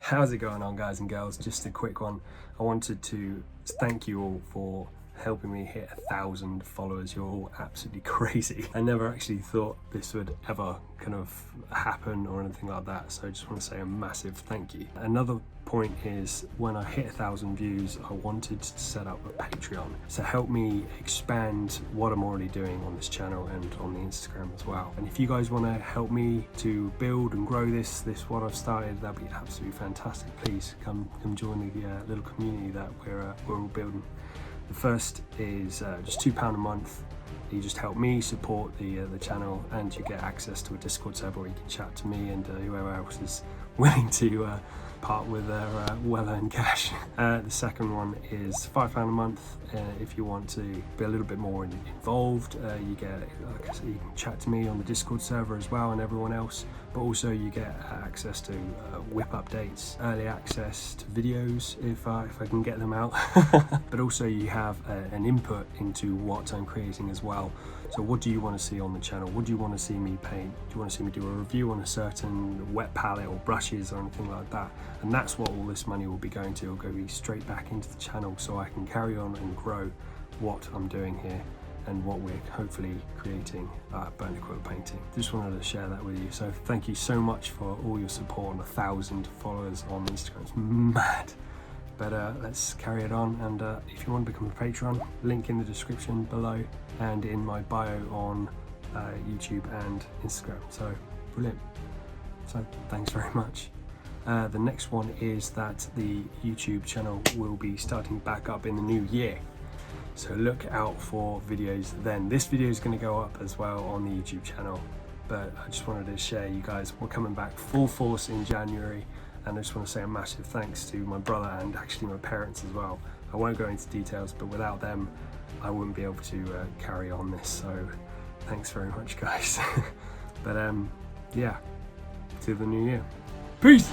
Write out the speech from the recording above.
How's it going on, guys and girls? Just a quick one. I wanted to thank you all for helping me hit 1,000 followers. You're all absolutely crazy. I never actually thought this would ever kind of happen or anything like that, so I just want to say a massive thank you. Another point is, when I hit 1,000 views, I wanted to set up a Patreon to help me expand what I'm already doing on this channel and on the Instagram as well. And if you guys want to help me to build and grow this what I've started, that'd be absolutely fantastic. Please come join the little community that we're all building. The first is just £2 a month. You just help me support the channel, and you get access to a Discord server where you can chat to me and whoever else is willing to part with their well-earned cash. The second one is £5 a month. If you want to be a little bit more involved, you get, like I said, you can chat to me on the Discord server as well, and everyone else. But also you get access to whip updates, early access to videos if I can get them out. But also you have an input into what I'm creating as well. So what do you want to see on the channel? What do you want to see me paint? Do you want to see me do a review on a certain wet palette or brushes or anything like that? And that's what all this money will be going to. It'll go straight back into the channel so I can carry on and grow what I'm doing here and what we're hopefully creating at Burnt Acrylic Painting. Just wanted to share that with you. So thank you so much for all your support, and 1,000 followers on Instagram. It's mad. But let's carry it on, and if you want to become a patron, link in the description below and in my bio on YouTube and Instagram. So brilliant. So thanks very much. The next one is that the YouTube channel will be starting back up in the new year, so look out for videos then. This video is going to go up as well on the YouTube channel, but I just wanted to share, you guys, we're coming back full force in January. And I just want to say a massive thanks to my brother and actually my parents as well. I won't go into details, but without them, I wouldn't be able to carry on this. So thanks very much, guys. But yeah, till the new year. Peace.